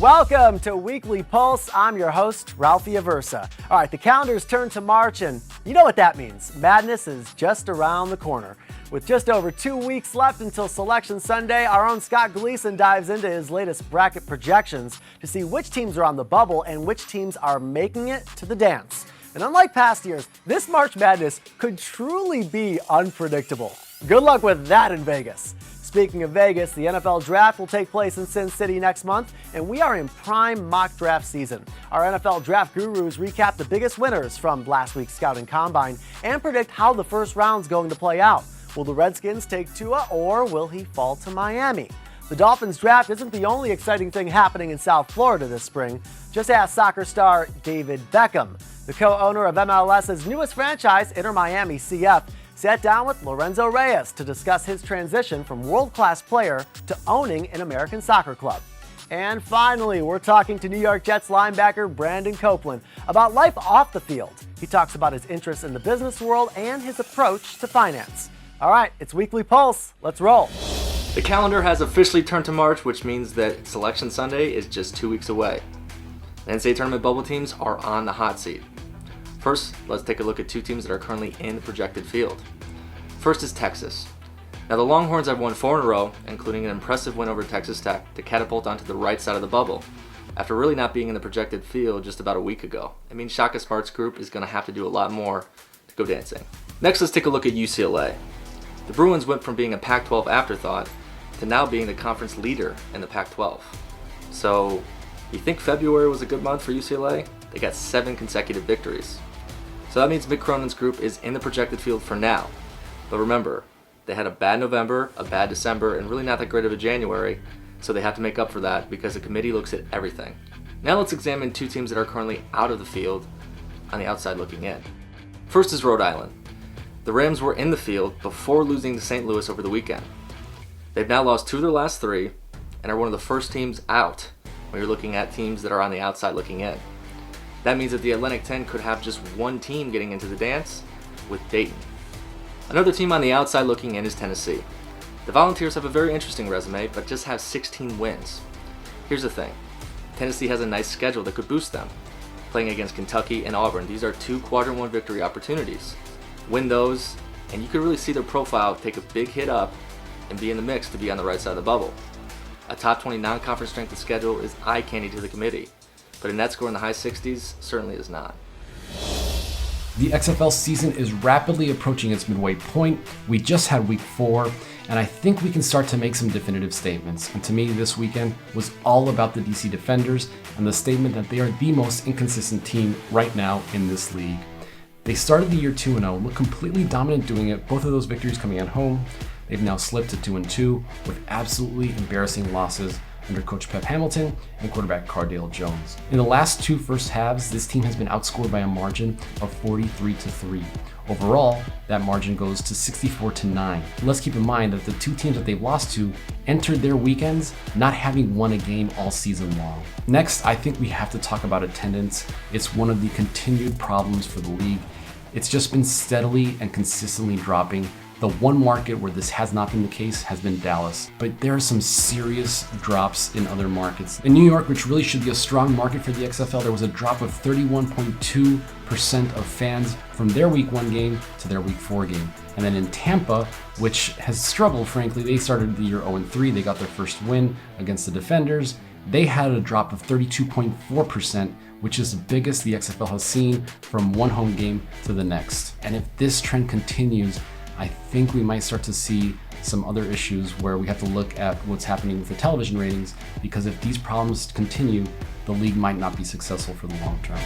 Welcome to Weekly Pulse. I'm your host, Ralphie Aversa. All right, the calendar's turned to March, and you know what that means. Madness is just around the corner. With just over 2 weeks left until Selection Sunday, our own Scott Gleeson dives into his latest bracket projections to see which teams are on the bubble and which teams are making it to the dance. And unlike past years, this March Madness could truly be unpredictable. Good luck with that in Vegas. Speaking of Vegas, the NFL Draft will take place in Sin City next month, and we are in prime mock draft season. Our NFL Draft gurus recap the biggest winners from last week's Scouting Combine and predict how the first round's going to play out. Will the Redskins take Tua, or will he fall to Miami? The Dolphins draft isn't the only exciting thing happening in South Florida this spring. Just ask soccer star David Beckham. The co-owner of MLS's newest franchise, Inter Miami CF, sat down with Lorenzo Reyes to discuss his transition from world-class player to owning an American soccer club. And finally, we're talking to New York Jets linebacker Brandon Copeland about life off the field. He talks about his interest in the business world and his approach to finance. All right, it's Weekly Pulse. Let's roll. The calendar has officially turned to March, which means that Selection Sunday is just 2 weeks away. The NCAA tournament bubble teams are on the hot seat. First, let's take a look at two teams that are currently in the projected field. First is Texas. Now the Longhorns have won 4 in a row, including an impressive win over Texas Tech to catapult onto the right side of the bubble, after really not being in the projected field just about a week ago. It means Shaka Smart's group is going to have to do a lot more to go dancing. Next, let's take a look at UCLA. The Bruins went from being a Pac-12 afterthought to now being the conference leader in the Pac-12. So, you think February was a good month for UCLA? They got 7 consecutive victories. So that means Mick Cronin's group is in the projected field for now. But remember, they had a bad November, a bad December, and really not that great of a January, so they have to make up for that because the committee looks at everything. Now let's examine two teams that are currently out of the field on the outside looking in. First is Rhode Island. The Rams were in the field before losing to St. Louis over the weekend. They've now lost 2 of their last 3 and are one of the first teams out when you're looking at teams that are on the outside looking in. That means that the Atlantic 10 could have just one team getting into the dance with Dayton. Another team on the outside looking in is Tennessee. The Volunteers have a very interesting resume, but just have 16 wins. Here's the thing. Tennessee has a nice schedule that could boost them. Playing against Kentucky and Auburn, these are 2 quadrant 1 victory opportunities. Win those, and you could really see their profile take a big hit up and be in the mix to be on the right side of the bubble. A top 20 non-conference strength of schedule is eye candy to the committee, but a net score in the high 60s certainly is not. The XFL season is rapidly approaching its midway point. We just had week 4, and I think we can start to make some definitive statements. And to me, this weekend was all about the DC Defenders and the statement that they are the most inconsistent team right now in this league. They started the year 2-0, looked completely dominant doing it, both of those victories coming at home. They've now slipped to 2-2 with absolutely embarrassing losses under coach Pep Hamilton and quarterback Cardale Jones. In the last 2 first halves, this team has been outscored by a margin of 43-3. Overall, that margin goes to 64-9. Let's keep in mind that the 2 teams that they've lost to entered their weekends not having won a game all season long. Next, I think we have to talk about attendance. It's one of the continued problems for the league. It's just been steadily and consistently dropping. The one market where this has not been the case has been Dallas, but there are some serious drops in other markets. In New York, which really should be a strong market for the XFL, there was a drop of 31.2% of fans from their week 1 game to their week 4 game. And then in Tampa, which has struggled, frankly, they started the year 0-3. They got their first win against the Defenders. They had a drop of 32.4%, which is the biggest the XFL has seen from one home game to the next. And if this trend continues, I think we might start to see some other issues where we have to look at what's happening with the television ratings, because if these problems continue, the league might not be successful for the long term.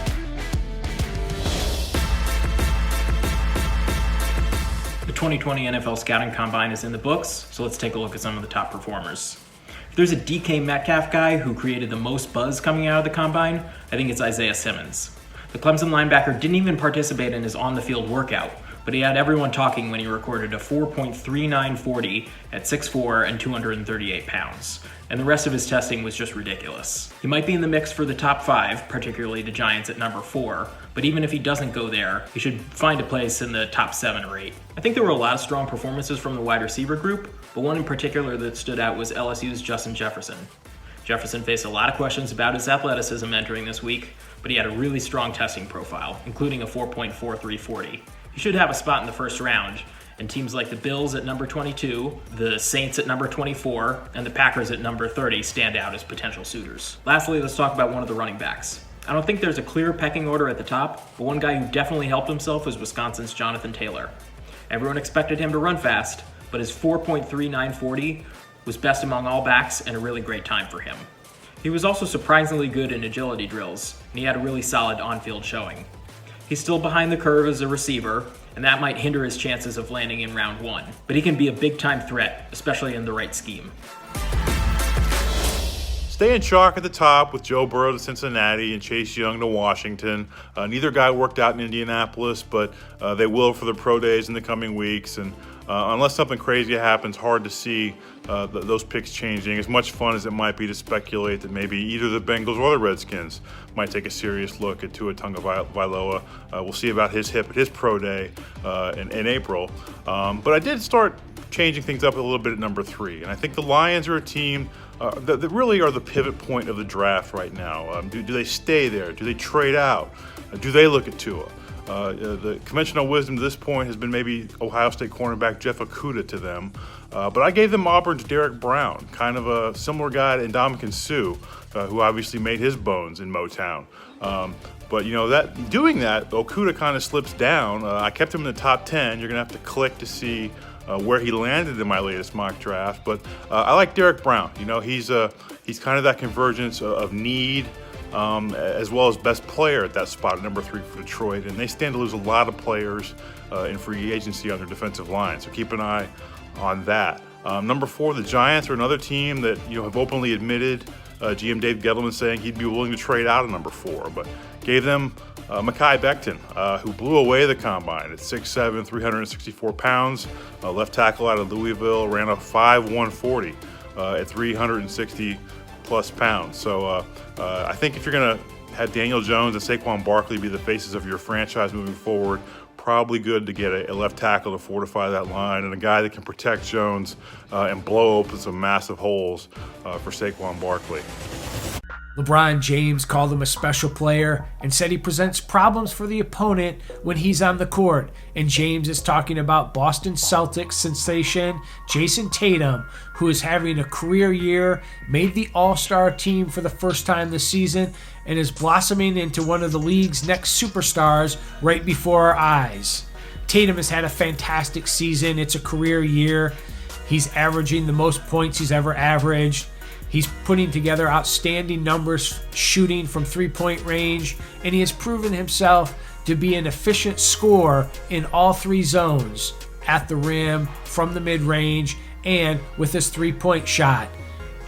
The 2020 NFL Scouting Combine is in the books, so let's take a look at some of the top performers. If there's a DK Metcalf guy who created the most buzz coming out of the Combine, I think it's Isaiah Simmons. The Clemson linebacker didn't even participate in his on-the-field workout, but he had everyone talking when he recorded a 4.3940 at 6'4" and 238 pounds. And the rest of his testing was just ridiculous. He might be in the mix for the top 5, particularly the Giants at number 4, but even if he doesn't go there, he should find a place in the top 7 or 8. I think there were a lot of strong performances from the wide receiver group, but one in particular that stood out was LSU's Justin Jefferson. Jefferson faced a lot of questions about his athleticism entering this week, but he had a really strong testing profile, including a 4.43 40. He should have a spot in the first round, and teams like the Bills at number 22, the Saints at number 24, and the Packers at number 30 stand out as potential suitors. Lastly, let's talk about one of the running backs. I don't think there's a clear pecking order at the top, but one guy who definitely helped himself was Wisconsin's Jonathan Taylor. Everyone expected him to run fast, but his 4.39 40 was best among all backs and a really great time for him. He was also surprisingly good in agility drills, and he had a really solid on-field showing. He's still behind the curve as a receiver, and that might hinder his chances of landing in round 1, but he can be a big-time threat, especially in the right scheme. Staying chalk at the top with Joe Burrow to Cincinnati and Chase Young to Washington. Neither guy worked out in Indianapolis, but they will for the pro days in the coming weeks. And unless something crazy happens, hard to see those picks changing. As much fun as it might be to speculate that maybe either the Bengals or the Redskins might take a serious look at Tua Tagovailoa. We'll see about his hip at his pro day in April. But I did start changing things up a little bit at number 3. And I think the Lions are a team that really are the pivot point of the draft right now. Do they stay there? Do they trade out? Do they look at Tua? The conventional wisdom to this point has been maybe Ohio State cornerback Jeff Okudah to them. But I gave them Auburn's Derek Brown, kind of a similar guy to Ndamukong Suh, who obviously made his bones in Motown. But doing that, Okudah kind of slips down. I kept him in the top 10. You're going to have to click to see where he landed in my latest mock draft. But I like Derek Brown. He's kind of that convergence of need as well as best player at that spot at number 3 for Detroit. And they stand to lose a lot of players in free agency on their defensive line. So keep an eye on that. Number 4, the Giants are another team that have openly admitted GM Dave Gettleman saying he'd be willing to trade out of number 4, but gave them Mekhi Becton, who blew away the combine at 6'7", 364 pounds, left tackle out of Louisville, ran a 5'1" 40 at 360 plus pounds. So I think if you're going to have Daniel Jones and Saquon Barkley be the faces of your franchise moving forward, probably good to get a left tackle to fortify that line and a guy that can protect Jones and blow open some massive holes for Saquon Barkley. LeBron James called him a special player and said he presents problems for the opponent when he's on the court. And James is talking about Boston Celtics sensation Jason Tatum, who is having a career year, made the All-Star team for the first time this season, and is blossoming into one of the league's next superstars right before our eyes. Tatum has had a fantastic season. It's a career year. He's averaging the most points he's ever averaged. He's putting together outstanding numbers shooting from three-point range, and he has proven himself to be an efficient scorer in all 3 zones, at the rim, from the mid-range, and with his three-point shot.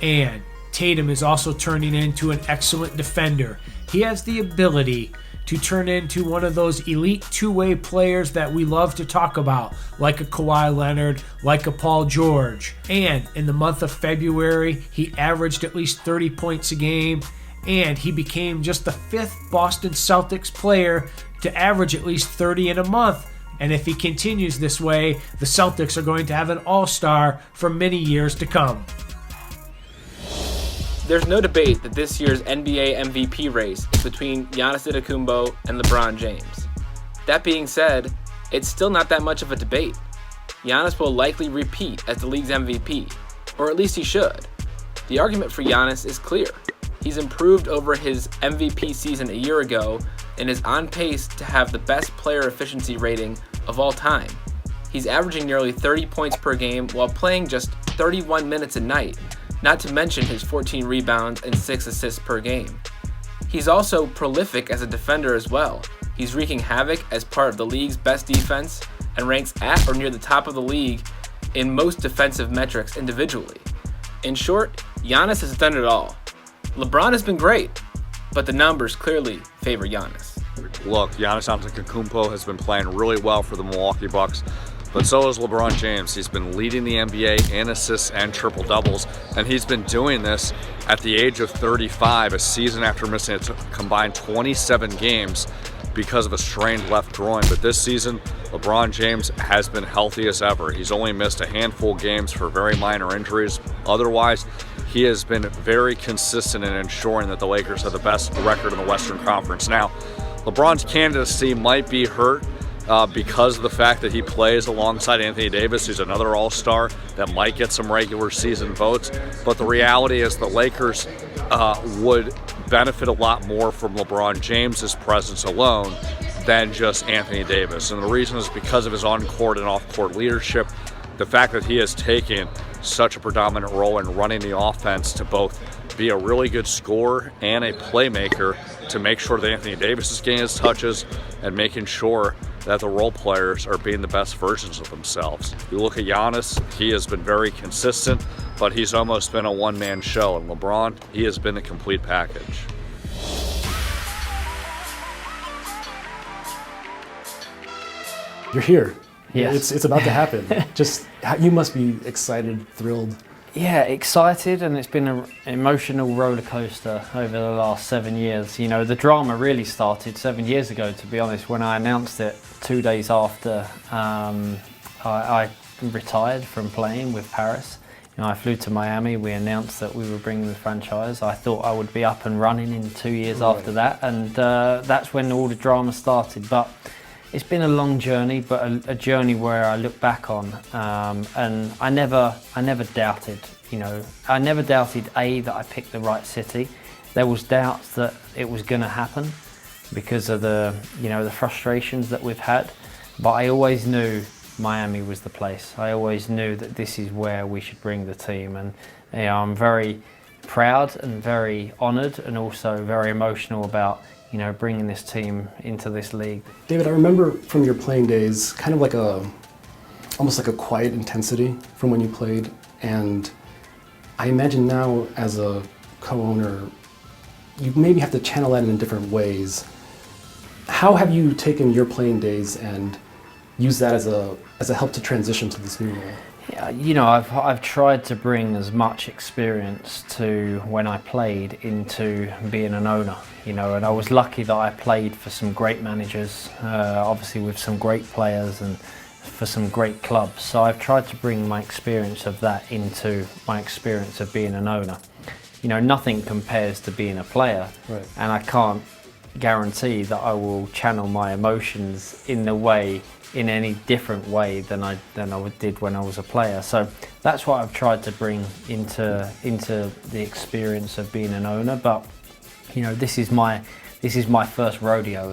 And Tatum is also turning into an excellent defender. He has the ability to turn into one of those elite two-way players that we love to talk about, like a Kawhi Leonard, like a Paul George. And in the month of February, he averaged at least 30 points a game, and he became just the 5th Boston Celtics player to average at least 30 in a month. And if he continues this way, the Celtics are going to have an all-star for many years to come. There's no debate that this year's NBA MVP race is between Giannis Antetokounmpo and LeBron James. That being said, it's still not that much of a debate. Giannis will likely repeat as the league's MVP, or at least he should. The argument for Giannis is clear. He's improved over his MVP season a year ago and is on pace to have the best player efficiency rating of all time. He's averaging nearly 30 points per game while playing just 31 minutes a night, not to mention his 14 rebounds and 6 assists per game. He's also prolific as a defender as well. He's wreaking havoc as part of the league's best defense and ranks at or near the top of the league in most defensive metrics individually. In short, Giannis has done it all. LeBron has been great, but the numbers clearly favor Giannis. Look, Giannis Antetokounmpo has been playing really well for the Milwaukee Bucks, but so has LeBron James. He's been leading the NBA in assists and triple-doubles, and he's been doing this at the age of 35, a season after missing a combined 27 games because of a strained left groin. But this season, LeBron James has been healthy as ever. He's only missed a handful of games for very minor injuries. Otherwise, he has been very consistent in ensuring that the Lakers have the best record in the Western Conference. Now, LeBron's candidacy might be hurt because of the fact that he plays alongside Anthony Davis, who's another all-star that might get some regular season votes. But the reality is the Lakers would benefit a lot more from LeBron James's presence alone than just Anthony Davis. And the reason is because of his on-court and off-court leadership, the fact that he has taken such a predominant role in running the offense to both be a really good scorer and a playmaker to make sure that Anthony Davis is getting his touches and making sure that the role players are being the best versions of themselves. You look at Giannis, he has been very consistent, but he's almost been a one-man show. And LeBron, he has been a complete package. You're here. Yes. It's about to happen. You must be excited, thrilled. Yeah, excited, and it's been an emotional roller coaster over the last 7 years. You know, the drama really started 7 years ago, to be honest, when I announced it 2 days after I retired from playing with Paris. You know, I flew to Miami, we announced that we were bringing the franchise. I thought I would be up and running in 2 years after that, and that's when all the drama started. But it's been a long journey, but a journey where I look back on, and I never doubted. You know, I never doubted that I picked the right city. There was doubts that it was going to happen because of the frustrations that we've had. But I always knew Miami was the place. I always knew that this is where we should bring the team, and you know, I'm very proud and very honoured, and also very emotional about bringing this team into this league. David, I remember from your playing days, kind of almost like a quiet intensity from when you played, and I imagine now as a co-owner, you maybe have to channel that in different ways. How have you taken your playing days and used that as a help to transition to this new role? Yeah, you know, I've tried to bring as much experience to when I played into being an owner, you know, and I was lucky that I played for some great managers, obviously with some great players and for some great clubs. So I've tried to bring my experience of that into my experience of being an owner. You know, nothing compares to being a player, right. And I can't guarantee that I will channel my emotions in any different way than I did when I was a player. So that's what I've tried to bring into the experience of being an owner. But you know, this is my first rodeo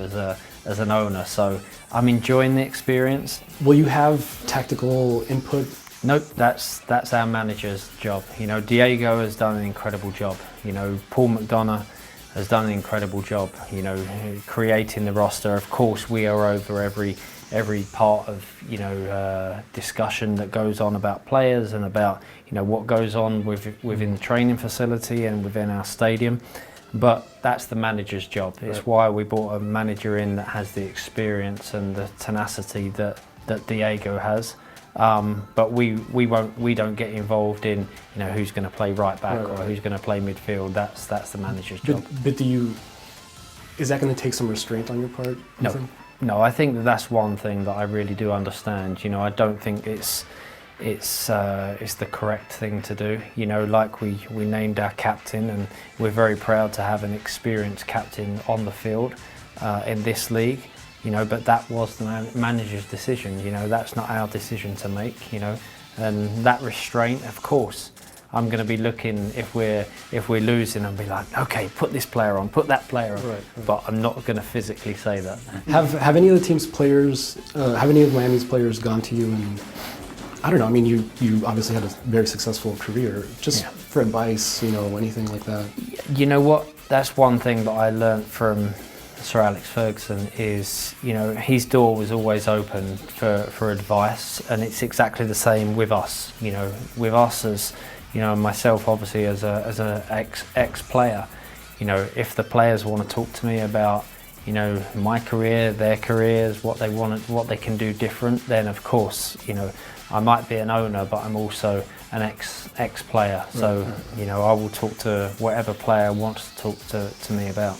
as an owner, so I'm enjoying the experience. Will you have tactical input? Nope, that's our manager's job. You know, Diego has done an incredible job. You know, Paul McDonough has done an incredible job. You know, creating the roster. Of course, we are over every part of discussion that goes on about players and about what goes on within the training facility and within our stadium. But that's the manager's job. It's right. Why we brought a manager in that has the experience and the tenacity that Diego has. But we don't get involved in who's going to play right back or who's going to play midfield. That's the manager's job. But is that going to take some restraint on your part? No, I think that's one thing that I really do understand. You know, I don't think it's the correct thing to do. You know, like we named our captain, and we're very proud to have an experienced captain on the field in this league. You know, but that was the manager's decision. You know, that's not our decision to make. You know, and that restraint, of course, I'm going to be looking if we're losing and be like, okay, put this player on, put that player on. Right. But I'm not going to physically say that. Have any of the team's players, have any of Miami's players gone to you and, I don't know, I mean, you obviously had a very successful career, just for advice, anything like that? You know what? That's one thing that I learned from Sir Alex Ferguson is, his door was always open for advice, and it's exactly the same with us. You know, with us as myself, obviously as an ex player. You know, if the players want to talk to me about my career, their careers, what they want, what they can do different, then of course I might be an owner, but I'm also an ex player. So I will talk to whatever player wants to talk to me about.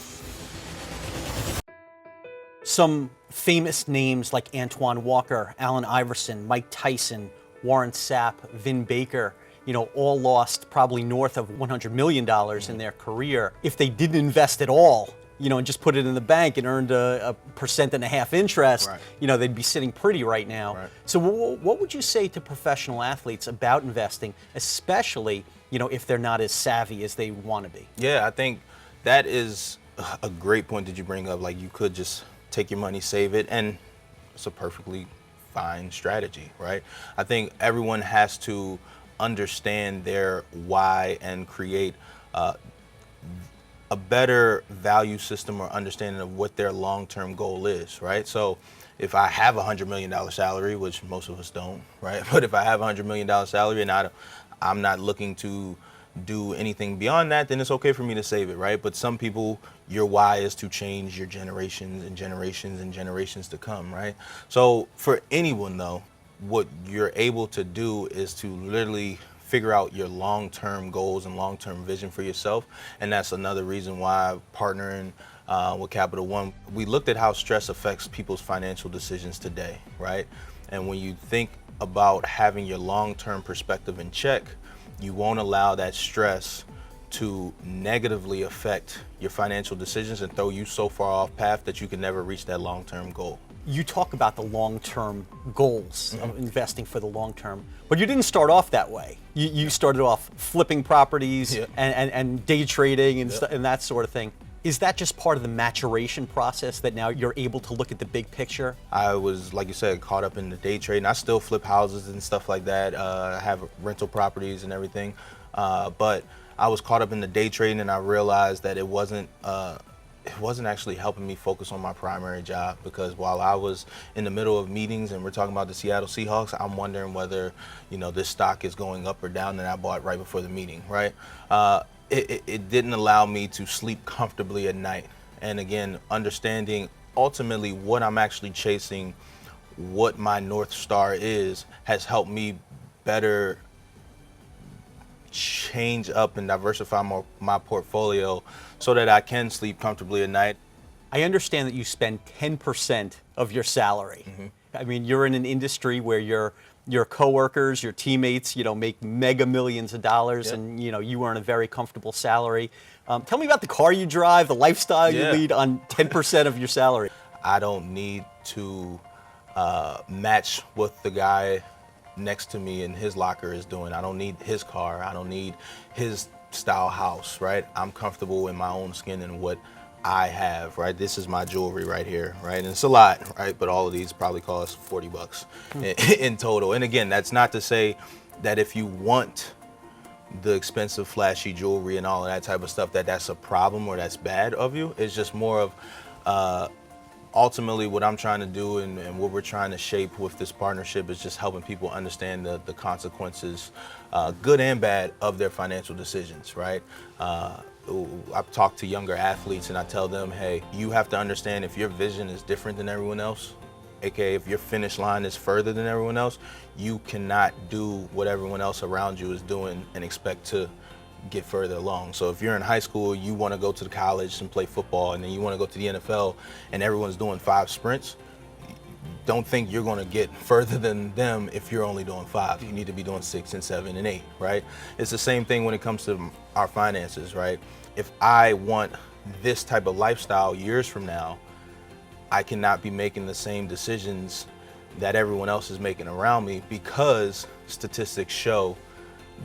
Some famous names like Antoine Walker, Allen Iverson, Mike Tyson, Warren Sapp, Vin Baker all lost probably north of $100 million in their career. If they didn't invest at all, and just put it in the bank and earned a 1.5% interest, they'd be sitting pretty right now. Right. So what would you say to professional athletes about investing, especially, if they're not as savvy as they want to be? Yeah, I think that is a great point that you bring up. Like, you could just take your money, save it, and it's a perfectly fine strategy, right? I think everyone has to understand their why and create a better value system or understanding of what their long-term goal is, right? So if I have a $100 million salary, which most of us don't, right? But if I have a $100 million salary and I'm not looking to do anything beyond that, then it's okay for me to save it, right? But some people, your why is to change your generations and generations and generations to come, right? So for anyone though, what you're able to do is to literally figure out your long-term goals and long-term vision for yourself. And that's another reason why partnering with Capital One, we looked at how stress affects people's financial decisions today, right? And when you think about having your long-term perspective in check, you won't allow that stress to negatively affect your financial decisions and throw you so far off path that you can never reach that long-term goal. You talk about the long-term goals of investing for the long term, but you didn't start off that way. You started off flipping properties and day trading and that sort of thing. Is that just part of the maturation process that now you're able to look at the big picture? I was, like you said, caught up in the day trading. I still flip houses and stuff like that. I have rental properties and everything. But I was caught up in the day trading, and I realized that it wasn't actually helping me focus on my primary job, because while I was in the middle of meetings and we're talking about the Seattle Seahawks, I'm wondering whether, this stock is going up or down that I bought right before the meeting, right? It didn't allow me to sleep comfortably at night. And again, understanding ultimately what I'm actually chasing, what my North Star is, has helped me better change up and diversify my portfolio so that I can sleep comfortably at night. I understand that you spend 10% of your salary. I mean, you're in an industry where your coworkers, your teammates, make mega millions of dollars, and you earn a very comfortable salary. Tell me about the car you drive, the lifestyle you lead on 10% of your salary. I don't need to match what the guy next to me in his locker is doing. I don't need his car. I don't need his style house, right? I'm comfortable in my own skin and what I have, right? This is my jewelry right here, right? And it's a lot, right? But all of these probably cost $40 in total. And again, that's not to say that if you want the expensive, flashy jewelry and all of that type of stuff, that's a problem or that's bad of you. It's just more of ultimately what I'm trying to do and what we're trying to shape with this partnership is just helping people understand the consequences, good and bad, of their financial decisions, right? I've talked to younger athletes and I tell them, hey, you have to understand if your vision is different than everyone else, aka if your finish line is further than everyone else, you cannot do what everyone else around you is doing and expect to get further along. So if you're in high school, you want to go to the college and play football, and then you want to go to the NFL and everyone's doing 5 sprints, don't think you're going to get further than them if you're only doing 5. You need to be doing 6 and 7 and 8, right? It's the same thing when it comes to our finances, right? If I want this type of lifestyle years from now, I cannot be making the same decisions that everyone else is making around me, because statistics show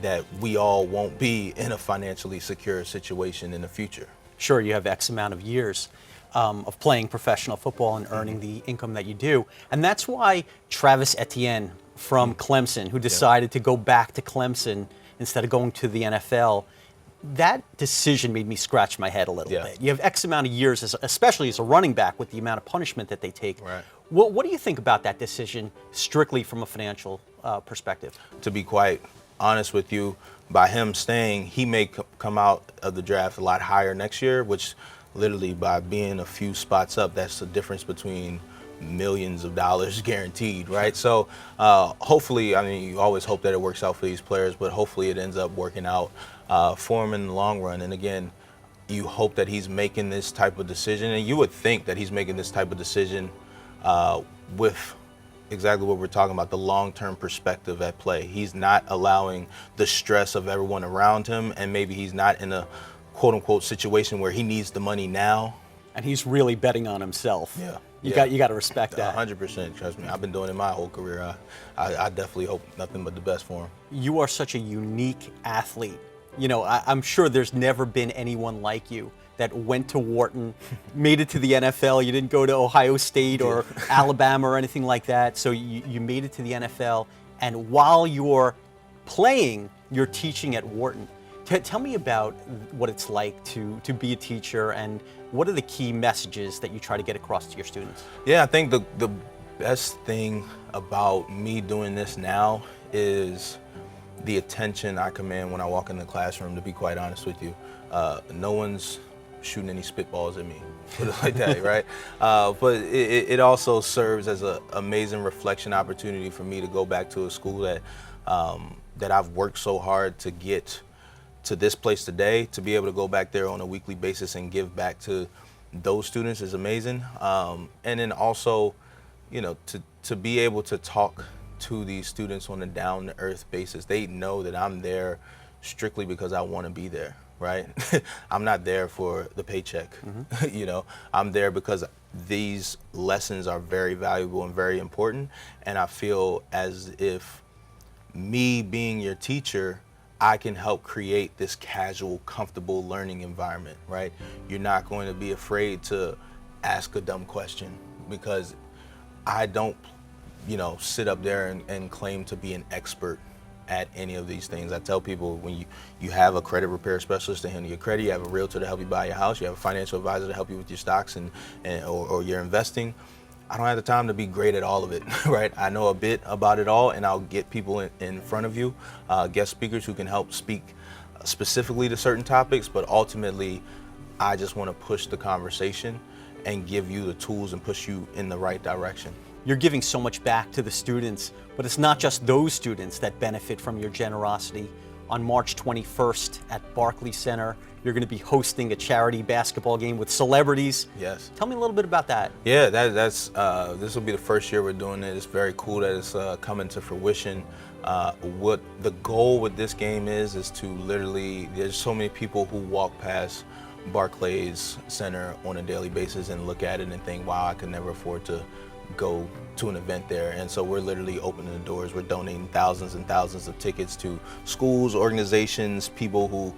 that we all won't be in a financially secure situation in the future. Sure, you have X amount of years of playing professional football and earning the income that you do. And that's why Travis Etienne from Clemson, who decided to go back to Clemson instead of going to the NFL, that decision made me scratch my head a little bit. You have X amount of years, especially as a running back, with the amount of punishment that they take. Right. What do you think about that decision, strictly from a financial perspective? To be quite honest with you, by him staying, he may come out of the draft a lot higher next year, which literally by being a few spots up, that's the difference between millions of dollars guaranteed, right? So hopefully, I mean, you always hope that it works out for these players, but hopefully it ends up working out for him in the long run. And again, you hope that he's making this type of decision, and you would think that he's making this type of decision with exactly what we're talking about, the long-term perspective at play. He's not allowing the stress of everyone around him, and maybe he's not in a quote-unquote situation where he needs the money now. And he's really betting on himself. Yeah. You got to respect that. 100%, trust me. I've been doing it my whole career. I definitely hope nothing but the best for him. You are such a unique athlete. You know, I'm sure there's never been anyone like you that went to Wharton, made it to the NFL. You didn't go to Ohio State or Alabama or anything like that. So you made it to the NFL. And while you're playing, you're teaching at Wharton. Tell me about what it's like to be a teacher, and what are the key messages that you try to get across to your students? Yeah, I think the best thing about me doing this now is the attention I command when I walk in the classroom, to be quite honest with you. No one's shooting any spitballs at me, put it like that, right? But it also serves as an amazing reflection opportunity for me to go back to a school that I've worked so hard to get to this place today. To be able to go back there on a weekly basis and give back to those students is amazing. And then also, you know, to be able to talk to these students on a down-to-earth basis. They know that I'm there strictly because I want to be there, right? I'm not there for the paycheck. You know, I'm there because these lessons are very valuable and very important. And I feel as if me being your teacher, I can help create this casual, comfortable learning environment, right? You're not going to be afraid to ask a dumb question, because I don't, you know, sit up there and claim to be an expert at any of these things. I tell people, when you have a credit repair specialist to handle your credit, you have a realtor to help you buy your house, you have a financial advisor to help you with your stocks or your investing. I don't have the time to be great at all of it, right? I know a bit about it all, and I'll get people in front of you, guest speakers who can help speak specifically to certain topics, but ultimately, I just want to push the conversation and give you the tools and push you in the right direction. You're giving so much back to the students, but it's not just those students that benefit from your generosity. On March 21st at Barclays Center, you're going to be hosting a charity basketball game with celebrities. Yes. Tell me a little bit about that. Yeah, that's this will be the first year we're doing it. It's very cool that it's coming to fruition. What the goal with this game is to literally, there's so many people who walk past Barclays Center on a daily basis and look at it and think, wow, I could never afford to go to an event there. And so we're literally opening the doors. We're donating thousands and thousands of tickets to schools, organizations, people who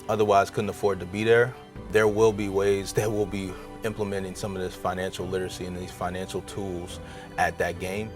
otherwise couldn't afford to be there. There will be ways that we'll be implementing some of this financial literacy and these financial tools at that game.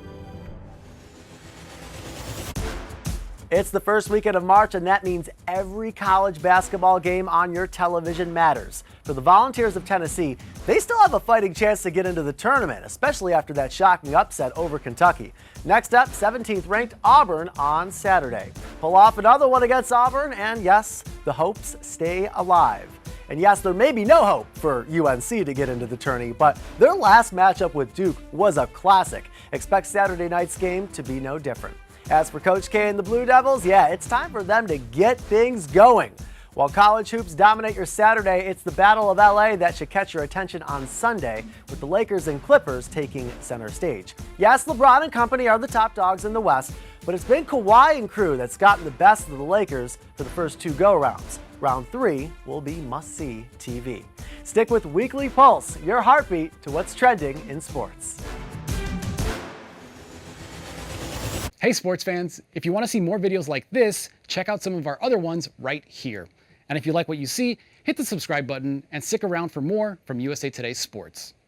It's the first weekend of March, and that means every college basketball game on your television matters. For the Volunteers of Tennessee, they still have a fighting chance to get into the tournament, especially after that shocking upset over Kentucky. Next up, 17th ranked Auburn on Saturday. Pull off another one against Auburn, and yes, the hopes stay alive. And yes, there may be no hope for UNC to get into the tourney, but their last matchup with Duke was a classic. Expect Saturday night's game to be no different. As for Coach K and the Blue Devils, yeah, it's time for them to get things going. While college hoops dominate your Saturday, it's the Battle of LA that should catch your attention on Sunday, with the Lakers and Clippers taking center stage. Yes, LeBron and company are the top dogs in the West, but it's been Kawhi and crew that's gotten the best of the Lakers for the first two go-rounds. Round 3 will be must-see TV. Stick with Weekly Pulse, your heartbeat to what's trending in sports. Hey sports fans, if you want to see more videos like this, check out some of our other ones right here. And if you like what you see, hit the subscribe button and stick around for more from USA Today Sports.